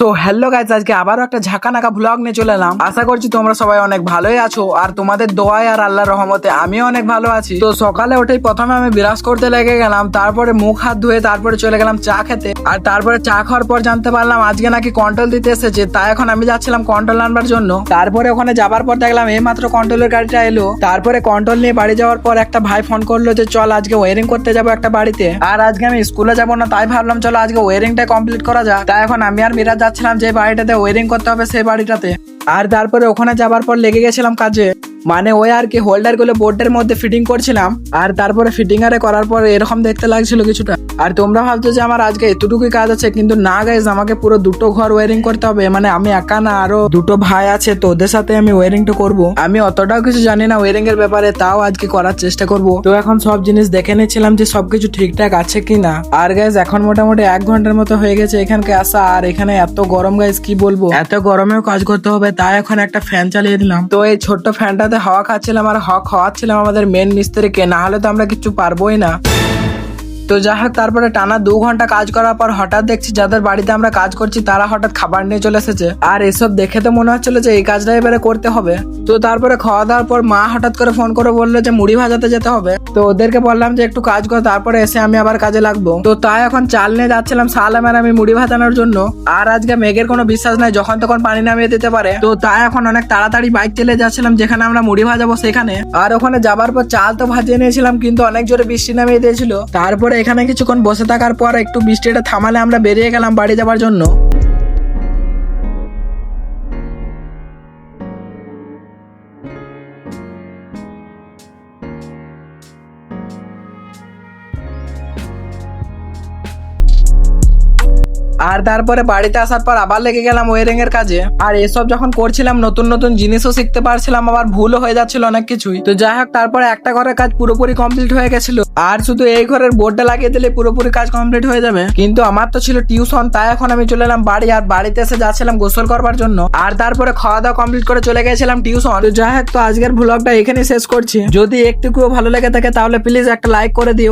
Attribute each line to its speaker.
Speaker 1: তো hello guys, আজকে আবারও একটা ঝাঁকানাকা ব্লগ নিয়ে চলে এলাম। আশা করছি তোমরা সবাই অনেক ভালোই আছো, আর তোমাদের দোয়ায় আর আল্লাহর রহমতে আমিও অনেক ভালো আছি। তো সকালে উঠেই প্রথমে আমি বিরাজ করতে লেগে গেলাম, তারপরে মুখ হাত ধুয়ে তারপরে চলে গেলাম চা খেতে। আর তারপরে চা খাওয়ার পর জানতে পারলাম আজকে নাকি কন্ট্রোল দিতে এসেছে, তাই এখন আমি যাচ্ছিলাম কন্ট্রোল আনবার জন্য। তারপরে ওখানে যাবার পর দেখলাম এই মাত্র কন্ট্রোলের গাড়িটা এলো। তারপরে কন্ট্রোল নিয়ে বাড়ি যাওয়ার পর একটা ভাই ফোন করলো যে চল আজকে ওয়ারিং করতে যাবো একটা বাড়িতে। আর আজকে আমি স্কুলে যাবো না, তাই ভাবলাম চলো আজকে ওয়ারিংটা কমপ্লিট করা যায়। তাই এখন আমি আর মিরাজ যাচ্ছিলাম যে বাড়িটাতে ওয়ারিং করতে হবে সেই বাড়িটাতে। আর তারপরে ওখানে যাবার পর লেগে গেছিলাম কাজে, মানে ওই আর কি হোল্ডার গুলো বোর্ডের মধ্যে ফিটিং করছিলাম। আর তারপরে ফিটিং আরে করার পর এরকম দেখতে লাগছিল কিছুটা। আর তোমরা ভাবছো যে আমার আজকে এতটুকুই কাজ আছে, কিন্তু না গাইজ, আমাকে পুরো দুটো ঘর ওয়ারিং করতে হবে। মানে আমি একা না, আরো দুটো ভাই আছে, তো ওদের সাথে আমি ওয়ারিংটা করব। আমি অতটাও কিছু জানি না ওয়ারিং এর ব্যাপারে, তাও আজকে করার চেষ্টা করব। তো এখন সব জিনিস দেখে নিচ্ছিলাম যে সবকিছু ঠিকঠাক আছে কিনা। আর গাইজ এখন মোটামুটি 1 ঘন্টার মতো হয়ে গেছে এখানকে আসা। আর এখানে এত গরম গাইজ, কি বলবো, এত গরমেও কাজ করতে হবে, তাই এখন একটা ফ্যান চালিয়ে দিলাম। তো এই ছোট্ট ফ্যানটাতে হাওয়া খাচ্ছিলাম আর হক খাওয়াচ্ছিলাম আমাদের মেন মিস্ত্রিকে, না হলে তো আমরা কিছু পারবোই না। তো যাই হোক, তারপরে টানা 2 ঘন্টা কাজ করার পর হঠাৎ দেখছি যাদের বাড়িতে আমরা কাজ করছি তারা হঠাৎ খাবার নিয়ে চলে এসেছে। আর এসব দেখে তো মনে হচ্ছিল যে এই কাজটা এবারে করতে হবে। তো তারপরে খাওয়া দাওয়ার পর মা হঠাৎ করে ফোন করে বললো যে মুড়ি ভাজাতে যেতে হবে। তো ওদেরকে বললাম যে একটু কাজ কর, তারপরে এসে আমি আবার কাজে লাগবো। তো তাই এখন চাল নিয়ে যাচ্ছিলাম সালাম আর আমি মুড়ি ভাজানোর জন্য। আর আজকে মেঘের কোনো বিশ্বাস নাই, যখন তখন পানি নামিয়ে দিতে পারে। তো তাই এখন অনেক তাড়াতাড়ি বাইক চালিয়ে যাচ্ছিলাম যেখানে আমরা মুড়ি ভাজাবো সেখানে। আর ওখানে যাবার পর চাল তো ভাজিয়ে নিয়েছিলাম, কিন্তু অনেক জোরে বৃষ্টি নামিয়ে দিয়েছিল। তারপরে এখানে কিছুক্ষণ বসে থাকার পর একটু বৃষ্টিটা থামালে আমরা বেরিয়ে গেলাম বাড়ি যাবার জন্য। আর তারপরে বাড়িতে আসার পর আবার লেগে গেলাম ওয়ারিং এর কাজে। আর এসব যখন করছিলাম নতুন নতুন জিনিসও শিখতে পারছিলাম, আবার ভুলও হয়ে যাচ্ছিল অনেক কিছুই। তো যাই হোক, তারপরে একটা ঘরের কাজ পুরোপুরি কমপ্লিট হয়ে গেছিল, আর শুধু এই ঘরের বোর্ডটা লাগিয়ে দিলে পুরোপুরি কাজ কমপ্লিট হয়ে যাবে। কিন্তু আমার তো ছিল টিউশন, তাই এখন আমি চলে এলাম বাড়ি। আর বাড়িতে এসে যাচ্ছিলাম গোসল করবার জন্য। আর তারপরে খাওয়া দাওয়া কমপ্লিট করে চলে গেছিলাম টিউশন। তো যাই হোক, তো আজকের ব্লগটা এখানেই শেষ করছি। যদি একটুকুও ভালো লেগে থাকে তাহলে প্লিজ একটা লাইক করে দিও।